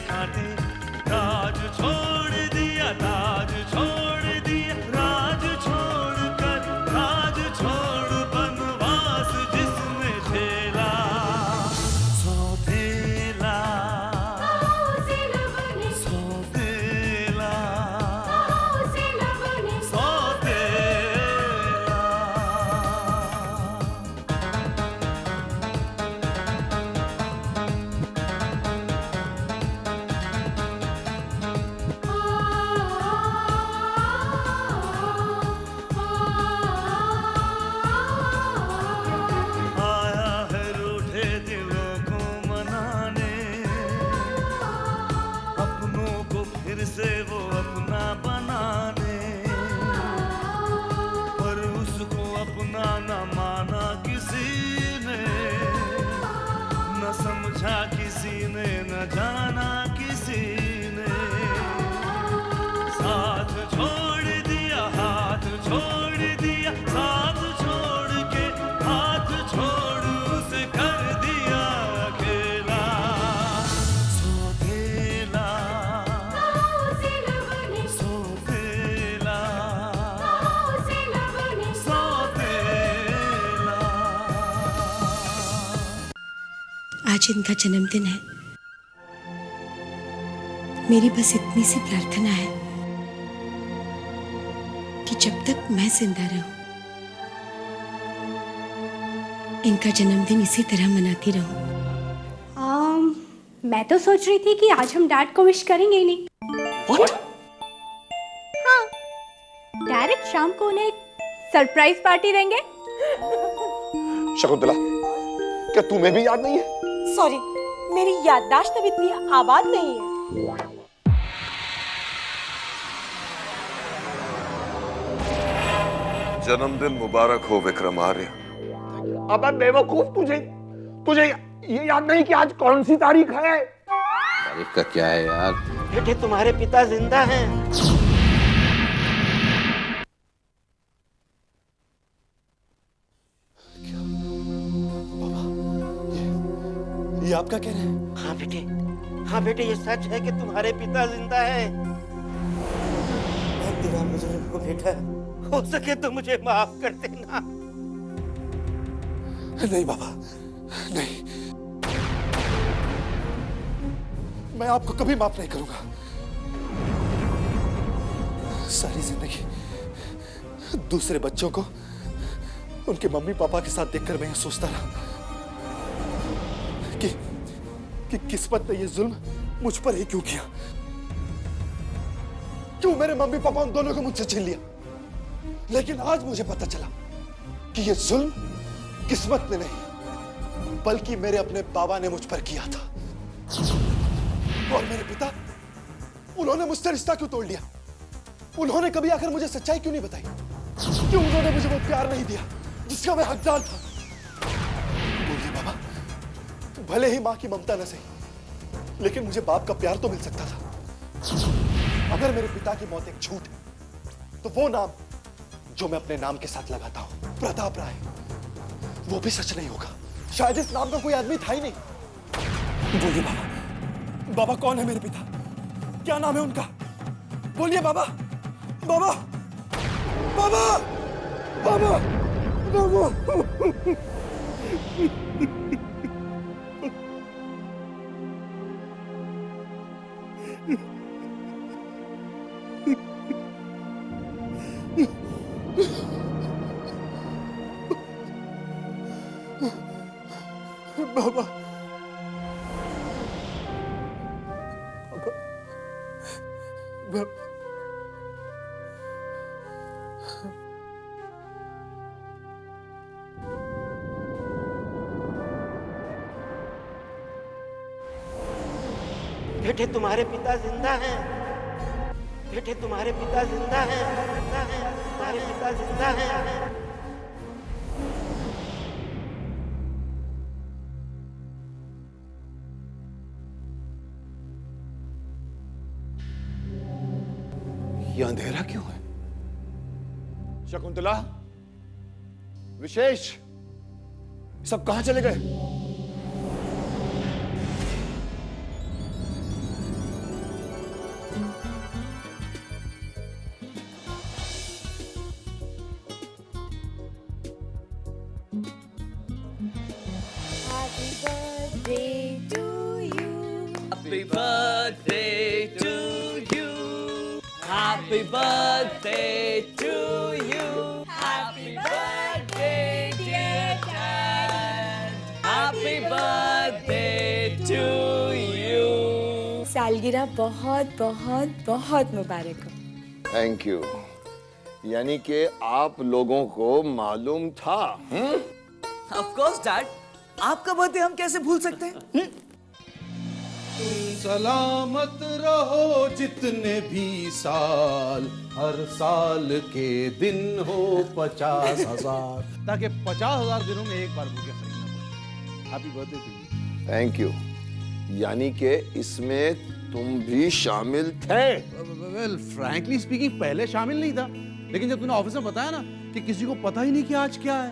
कांटे, राज छोड़ दिया, ताज छोड़ दिया, राज छोड़ कर, राज छोड़ बनवास जिसने झेला, सौतेला सौतेला सौतेला। आया है रूठे दिलों को मनाने, अपनों को फिर से वो अपना बनाने, पर उसको अपना न माना किसी ने, न समझा किसी ने, न जाना किसी ने, साथ छोड़ दिया, हाथ छोड़ दिया, साथ छोड़ के हाथ छोड़ उसे कर दिया अकेला, सौतेला सौतेला सौतेला। आज इनका जन्मदिन है। मेरी बस इतनी सी प्रार्थना है कि जब तक मैं जिंदा रहूं, इनका जन्मदिन इसी तरह मनाती रहूं। मैं तो सोच रही थी कि आज हम डैड को विश करेंगे ही नहीं। What? हाँ, डायरेक्ट शाम को उन्हें एक सरप्राइज पार्टी देंगे। शकुंतला, क्या तुम्हें भी याद नहीं है? सॉरी, मेरी याददाश्त अब इतनी आबाद नहीं है। जन्मदिन मुबारक हो विक्रमार्य। अबे बेवकूफ, तुझे तुझे ये याद नहीं कि आज कौन सी तारीख है? तारीख का क्या है यार? बेटे तुम्हारे पिता जिंदा हैं। ये आपका कह रहे हैं? हाँ बेटे, हाँ बेटे, ये सच है कि तुम्हारे पिता जिंदा हैं। मैं तेरा बुजुर्ग को बेटा, हो सके तो मुझे माफ कर देना। नहीं बाबा, नहीं, मैं आपको कभी माफ नहीं करूंगा। सारी जिंदगी दूसरे बच्चों को उनके मम्मी पापा के साथ देखकर मैं ये सोचता रहा कि किस्मत ने ये जुल्म मुझ पर ही क्यों किया, क्यों मेरे मम्मी पापा उन दोनों को मुझसे छीन लिया। लेकिन आज मुझे पता चला कि ये जुल्म किस्मत ने नहीं, बल्कि मेरे अपने बाबा ने मुझ पर किया था। और मेरे पिता, उन्होंने मुझसे रिश्ता क्यों तोड़ लिया? उन्होंने कभी आकर मुझे सच्चाई क्यों नहीं बताई? क्यों उन्होंने मुझे वो प्यार नहीं दिया जिसका मैं हकदार था? बोलिए बाबा, भले ही मां की ममता न सही, लेकिन मुझे बाप का प्यार तो मिल सकता था। अगर मेरे पिता की मौत एक झूठ है, तो वो नाम जो मैं अपने नाम के साथ लगाता हूं, प्रताप राय, वो भी सच नहीं होगा। शायद इस नाम का कोई आदमी था ही नहीं। बोलिए बाबा, बाबा कौन है मेरे पिता? क्या नाम है उनका? बोलिए बाबा, बाबा, बाबा, बाबा, बाबा। बाबा, बाबा, बेटे तुम्हारे पिता जिंदा हैं। बेटे तुम्हारे पिता जिंदा हैं, जिंदा हैं, तुम्हारे पिता जिंदा हैं। ये अंधेरा क्यों है? शकुंतला, विशेष, सब कहां चले गए? Happy birthday to you. Happy birthday, dear Dad. Happy birthday to you. सालगिरह बहुत बहुत बहुत मुबारक हो। Thank you. यानी कि आप लोगों को मालूम था? Of course, Dad. आपका बर्थडे हम कैसे भूल सकते हैं? सलामत रहो जितने भी साल, हर साल के दिन हो 50,000, ताकि 50,000 दिनों में एक बार मुझे खरीदना पड़े। Happy birthday to you. Thank you. यानी कि इसमें तुम भी शामिल थे? वेल फ्रैंकली स्पीकिंग पहले शामिल नहीं था, लेकिन जब तूने ऑफिस में बताया ना कि किसी को पता ही नहीं कि आज क्या है,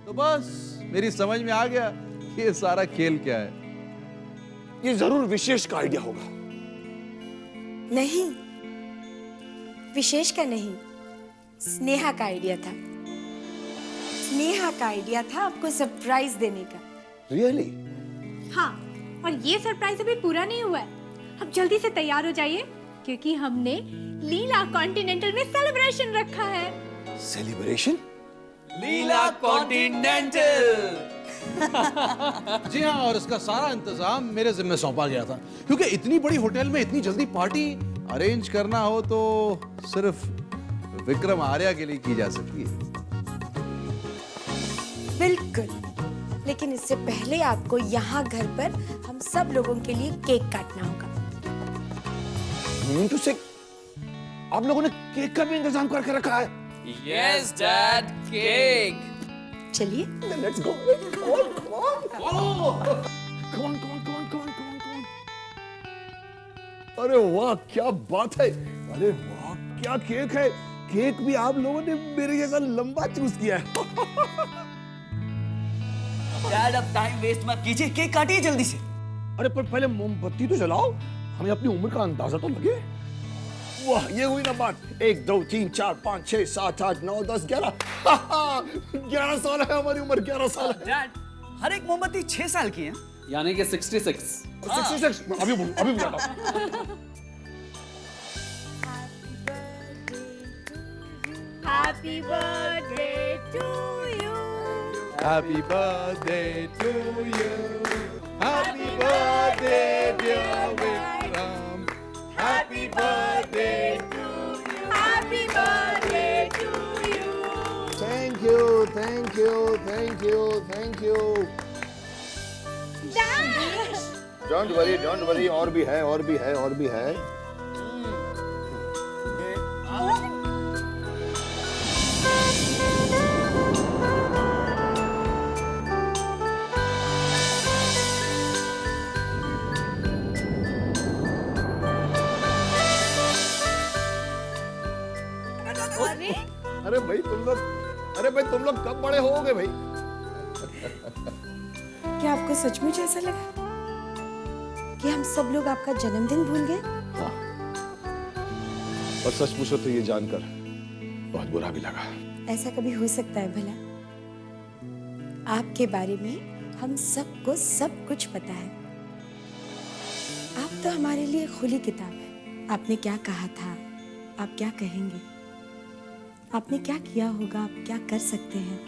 तो बस मेरी समझ में आ गया कि ये सारा खेल क्या है। ये जरूर विशेष का आइडिया होगा। नहीं, विशेष का नहीं, स्नेहा का आइडिया था। स्नेहा का आइडिया था आपको सरप्राइज देने का। रियली? हाँ, और ये सरप्राइज अभी पूरा नहीं हुआ है। अब जल्दी से तैयार हो जाइए, क्योंकि हमने लीला कॉन्टिनेंटल में सेलिब्रेशन रखा है। सेलिब्रेशन? लीला कॉन्टिनेंटल। जी हाँ, और इसका सारा इंतजाम मेरे जिम्मे सौंपा गया था, क्योंकि इतनी बड़ी होटल में इतनी जल्दी पार्टी अरेंज करना हो तो सिर्फ विक्रम आर्या के लिए की जा सकती है। बिल्कुल, लेकिन इससे पहले आपको यहाँ घर पर हम सब लोगों के लिए केक काटना होगा। मीन टू से आप लोगों ने केक का भी इंतजाम करके रखा है? Yes, Dad. Cake. चलिए। Let's go. Come on. अरे वाह, क्या बात है। अरे वाह, क्या केक है। केक भी आप लोगों ने मेरे जैसा लंबा चूज किया है। Dad, अब टाइम वेस्ट मत कीजिए, केक काटिए जल्दी से। अरे पर पहले मोमबत्ती तो जलाओ, हमें अपनी उम्र का अंदाजा तो लगे। वाह, ये हुई ना बात। 1 2 3 4 5 6 7 8 9 10 11 11 साल है हमारी उम्र। 11 साल है। Dad, हर एक मोमबत्ती 6 साल की है। यानी कि 66। 66। अभी बुलाता हूँ। Happy birthday to you. Happy birthday to you. Happy birthday dear Vikram. Happy birthday to you. Happy birthday to you. Thank you, thank you, thank you, thank you. Don't worry, और भी है, और भी है, और भी है। अरे भाई तुम लोग कब बड़े होगे भाई? क्या आपको सचमुच ऐसा लगा कि हम सब लोग आपका जन्मदिन भूल गए? हाँ, और सच पूछो तो ये जानकर बहुत बुरा भी लगा। ऐसा कभी हो सकता है भला? आपके बारे में हम सबको सब कुछ पता है। आप तो हमारे लिए खुली किताब है। आपने क्या कहा था, आप क्या कहेंगे, आपने क्या किया होगा, आप क्या कर सकते हैं,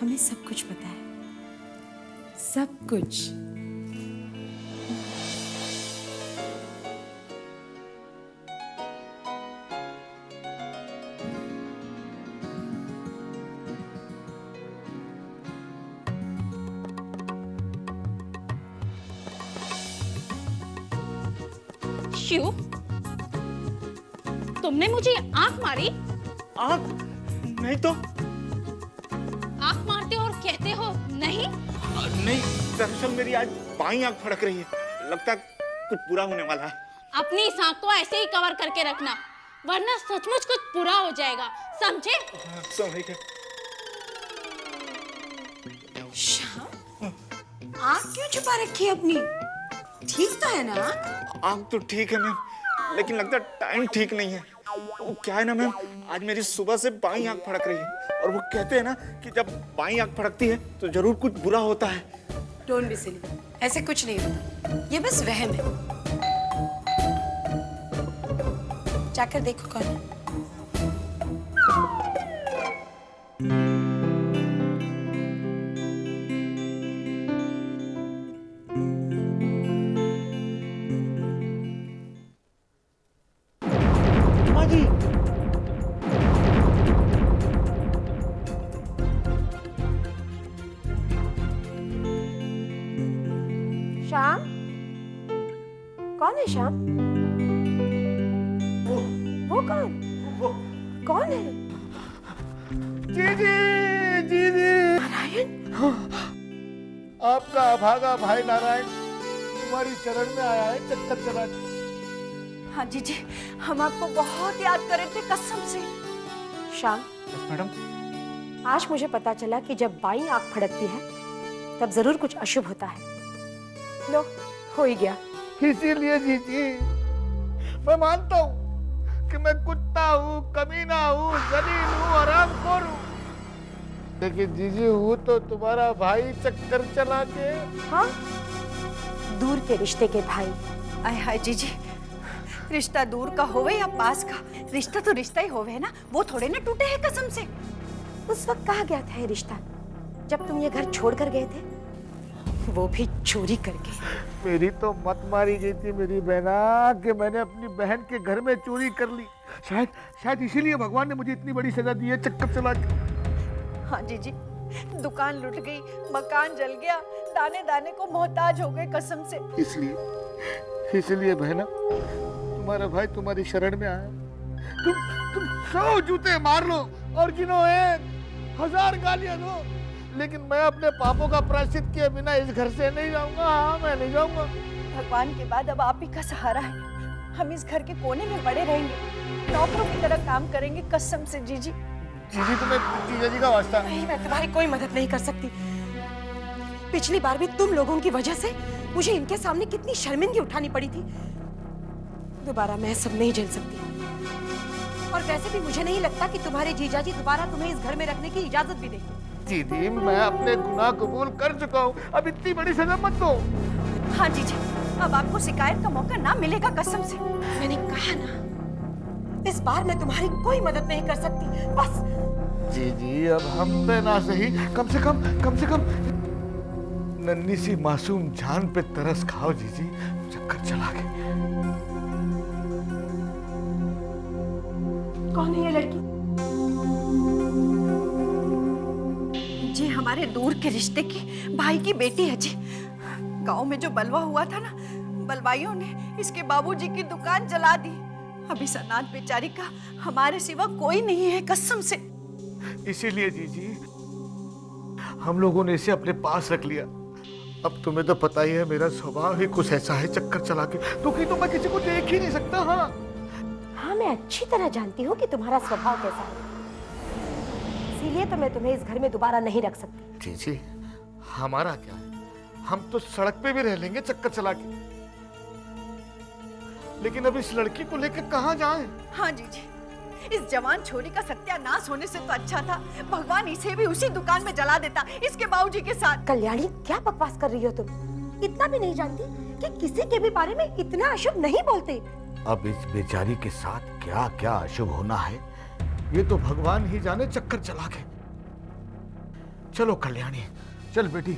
हमें सब कुछ पता है, सब कुछ। शिव, तुमने मुझे आंख मारी? आँख नहीं तो। आंख मारते हो और कहते हो नहीं? नहीं, दरअसल मेरी आज बाईं आँख फड़क रही है। लगता है कुछ बुरा होने वाला है। अपनी इस आंख को ऐसे ही कवर करके रखना, वरना सचमुच कुछ बुरा हो जाएगा, समझे? समझ गए। श्याम, आँख क्यों छुपा रखी है अपनी? ठीक तो है ना? आँख तो ठीक है मैम, लेकिन लगता है टाइम ठीक नहीं है। वो क्या है ना मैम, आज मेरी सुबह से बाईं आंख फड़क रही है, और वो कहते हैं ना कि जब बाईं आंख फड़कती है तो जरूर कुछ बुरा होता है। डोंट बी सिली, ऐसे कुछ नहीं होता, ये बस वहम है। जाकर देखो कौन है। श्याम, कौन है श्याम? वो कौन? कौन है? जीजी, जीजी। नारायण, आपका अभागा भाई नारायण तुम्हारी चरण में आया है चक्कर चला के। हाँ जीजी, हम आपको बहुत याद कर रहे थे कसम से। श्याम, मैडम। आज मुझे पता चला कि जब बाईं आंख फड़कती है तब जरूर कुछ अशुभ होता है। लो, हो ही गया। इसीलिए जीजी मैं मानता हूँ कि मैं कुत्ता हूँ, कमीना हूँ, जलील हूँ, हरामखोर हूँ, लेकिन जीजी हूँ तो तुम्हारा भाई चक्कर चला के। हाँ, दूर के रिश्ते के भाई। आय हाय जीजी, रिश्ता दूर का होवे या पास का, रिश्ता तो रिश्ता ही होवे है ना, वो थोड़े ना टूटे हैं कसम से। उस वक्त कहा गया था ये रिश्ता जब तुम ये घर छोड़ कर गए थे, वो भी चोरी करके। मेरी तो मत मारी गई थी मेरी बहना कि मैंने अपनी बहन के घर में चोरी कर ली। शायद इसीलिए भगवान ने मुझे इतनी बड़ी सजा दी है चक्कर चला के। हाँ जीजी, दुकान लुट गई, मकान जल गया, दाने दाने को मोहताज हो गए कसम से। इसलिए बहना तुम्हारा भाई तुम्हारी शरण में आया। तुम 100 जूते मार लो और गिनो 1000 गालियां दो, लेकिन मैं अपने पापों का प्रायश्चित किए बिना इस घर से नहीं जाऊंगा। हाँ, मैं नहीं जाऊंगा। भगवान के बाद अब आप ही का सहारा है। हम इस घर के कोने में पड़े रहेंगे, नौकरों की तरह काम करेंगे कसम से जीजी। जीजी तुम्हें जीजा जी का वास्ता। नहीं, मैं तुम्हारी कोई मदद नहीं कर सकती। पिछली बार भी तुम लोगों की वजह से मुझे इनके सामने कितनी शर्मिंदगी उठानी पड़ी थी। दोबारा मैं सब नहीं झेल सकती। और वैसे भी मुझे नहीं लगता कि तुम्हारे जीजा जी दोबारा तुम्हें इस घर में रखने की इजाजत भी देंगे। दीदी, मैं अपने गुनाह कबूल कर चुका हूँ, अब इतनी बड़ी सजा मत दो। हाँ जीजी, अब आपको शिकायत का मौका ना मिलेगा कसम से। मैंने कहा ना, इस बार मैं तुम्हारी कोई मदद नहीं कर सकती, बस। जी अब हम पे ना सही, कम से कम नन्ही सी मासूम जान पे तरस खाओ जीजी, चक्कर चला के। कौन है ये लड़की? जी हमारे दूर के रिश्ते की भाई की बेटी है जी। गांव में जो बलवा हुआ था ना, बलवाइयों ने इसके बाबूजी की दुकान जला दी। अब इस अनाथ बेचारी का हमारे सिवा कोई नहीं है कसम से। इसीलिए जीजी हम लोगों ने इसे अपने पास रख लिया। अब तुम्हें तो पता ही है मेरा स्वभाव ही कुछ ऐसा है, चक्कर चला के दुखी तो मैं किसी को देख ही नहीं सकता। हाँ, मैं अच्छी तरह जानती हूँ कि तुम्हारा स्वभाव कैसा है, इसीलिए तो मैं तुम्हें इस घर में दोबारा नहीं रख सकती। जीजी हमारा क्या है, हम तो सड़क पे भी रह लेंगे चक्कर चला के, लेकिन अब इस लड़की को लेकर कहाँ जाएं? हाँ जीजी, इस जवान छोरी का सत्यानाश होने से तो अच्छा था भगवान इसे भी उसी दुकान में जला देता इसके बाबूजी के साथ। कल्याणी, क्या बकवास कर रही हो तुम? इतना भी नहीं जानती कि किसी के भी बारे में इतना अशुभ नहीं बोलते। अब इस बेचारी के साथ क्या क्या अशुभ होना है ये तो भगवान ही जाने, चक्कर चला के। चलो कल्याणी, चल बेटी,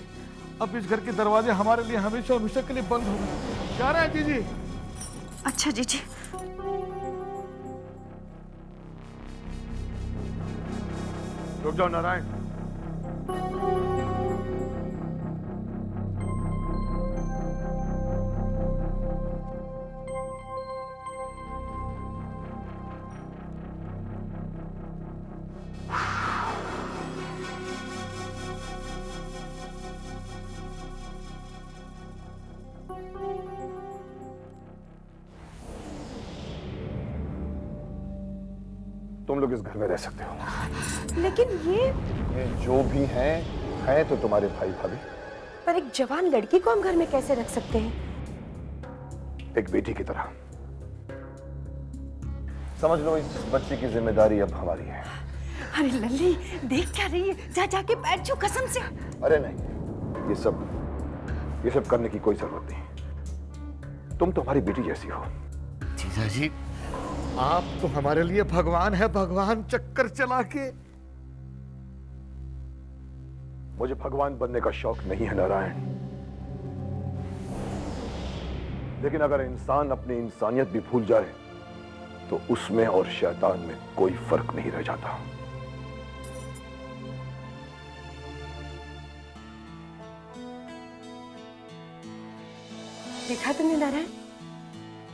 अब इस घर के दरवाजे हमारे लिए हमेशा हमेशा के लिए बंद हो गए। जा रहे हैं जीजी। अच्छा जीजी। रुक जाओ नारायण। तुम लोग इस घर में रह सकते हो, लेकिन ये जो भी हैं तो तुम्हारे भाई भाभी। पर एक जवान लड़की को हम घर में कैसे रख सकते हैं? एक बेटी की तरह समझ लो, इस बच्चे की जिम्मेदारी अब हमारी है। अरे लल्ली, देख क्या रही है? जा जाके बैठ जाओ कसम से। अरे नहीं, ये सब करने की कोई जरूरत नहीं। तुम तो हमारी बेटी जैसी हो। जीजा जी आप तो हमारे लिए भगवान है, भगवान चक्कर चला के। मुझे भगवान बनने का शौक नहीं है नारायण, लेकिन अगर इंसान अपनी इंसानियत भी भूल जाए तो उसमें और शैतान में कोई फर्क नहीं रह जाता। देखा तुमने नारायण,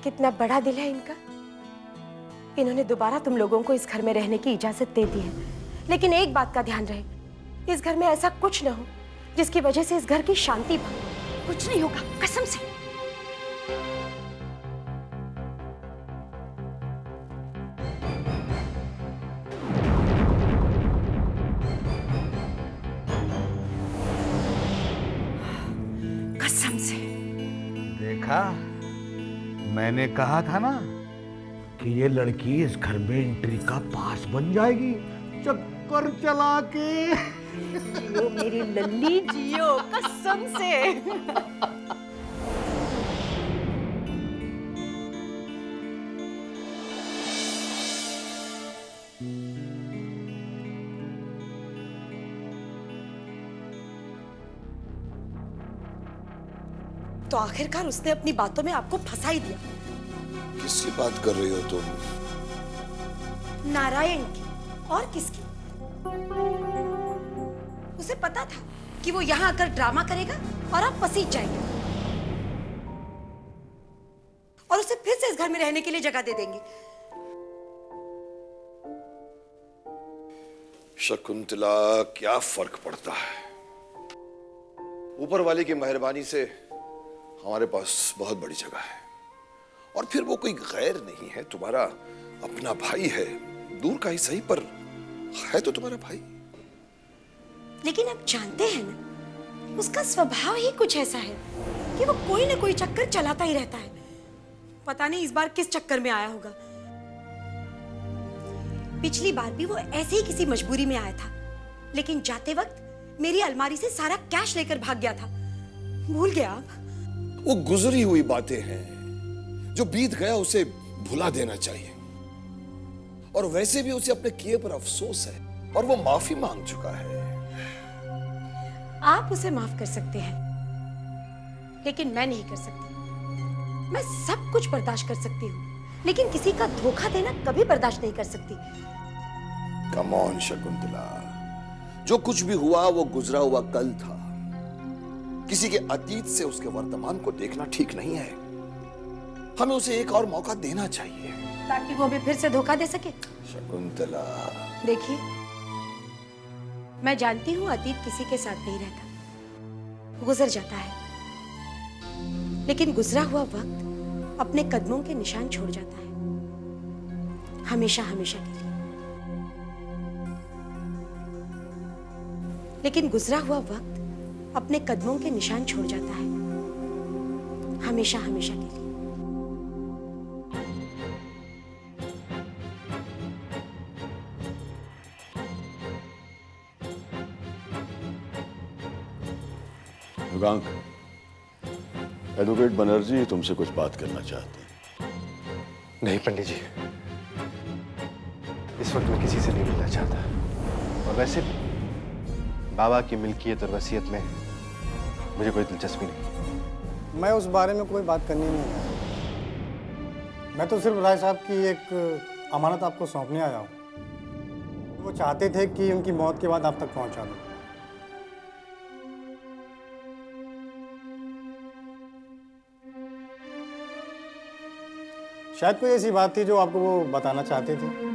कितना बड़ा दिल है इनका। इन्होंने दोबारा तुम लोगों को इस घर में रहने की इजाजत दे दी है, लेकिन एक बात का ध्यान रहे, इस घर में ऐसा कुछ न हो जिसकी वजह से इस घर की शांति भंग हो। कुछ नहीं होगा, कसम से। कसम से। देखा, मैंने कहा था ना कि ये लड़की इस घर में एंट्री का पास बन जाएगी, चक्कर चला के। जियो मेरी लल्ली जियो, कसम से। तो आखिरकार उसने अपनी बातों में आपको फंसा ही दिया। किसकी बात कर रही हो तुम? नारायण की, और किसकी? उसे पता था कि वो यहाँ आकर ड्रामा करेगा और आप पसीज जाएंगे, और उसे फिर से इस घर में रहने के लिए जगह दे देंगे। शकुंतला, क्या फर्क पड़ता है? ऊपर वाले की मेहरबानी से हमारे पास बहुत बड़ी जगह है, और फिर वो कोई गैर नहीं है, तुम्हारा अपना भाई है, दूर का ही सही पर है तो तुम्हारा भाई। लेकिन आप जानते हैं ना, उसका स्वभाव ही कुछ ऐसा है कि वो कोई ना कोई चक्कर चलाता ही रहता है। पता नहीं इस बार किस चक्कर में आया होगा। पिछली बार भी वो ऐसे ही किसी मजबूरी में आया था, लेकिन जाते वक्त मेरी अलमारी से सारा कैश लेकर भाग गया था। भूल गया आप? वो गुजरी हुई बातें हैं, जो बीत गया उसे भुला देना चाहिए। और वैसे भी उसे अपने किए पर अफसोस है, और वो माफी मांग चुका है। आप उसे माफ कर सकते हैं, लेकिन मैं नहीं कर सकती। मैं सब कुछ बर्दाश्त कर सकती हूँ, लेकिन किसी का धोखा देना कभी बर्दाश्त नहीं कर सकती। कम ऑन शकुंतला, जो कुछ भी हुआ वो गुजरा हुआ कल था। किसी के अतीत से उसके वर्तमान को देखना ठीक नहीं है। हमें उसे एक और मौका देना चाहिए, ताकि वो भी फिर से धोखा दे सके। शकुंतला, देखिए, मैं जानती हूँ अतीत किसी के साथ नहीं रहता, गुजर जाता है, लेकिन गुजरा हुआ वक्त अपने कदमों के निशान छोड़ जाता है, हमेशा हमेशा के लिए। लेकिन गुजरा हुआ वक्त अपने कदमों के निशान छोड़ जाता है, हमेशा हमेशा के लिए। युगांक, एडवोकेट बनर्जी तुमसे कुछ बात करना चाहते हैं। नहीं पंडित जी, इस वक्त मैं किसी से नहीं मिलना चाहता, और वैसे भी बाबा की मिल्कियत और वसीयत में मुझे कोई दिलचस्पी नहीं। मैं उस बारे में कोई बात करनी नहीं है। मैं तो सिर्फ राय साहब की एक अमानत आपको सौंपने आया हूँ। वो चाहते थे कि उनकी मौत के बाद आप तक पहुँचा दूँ। शायद कोई ऐसी बात थी जो आपको वो बताना चाहते थे।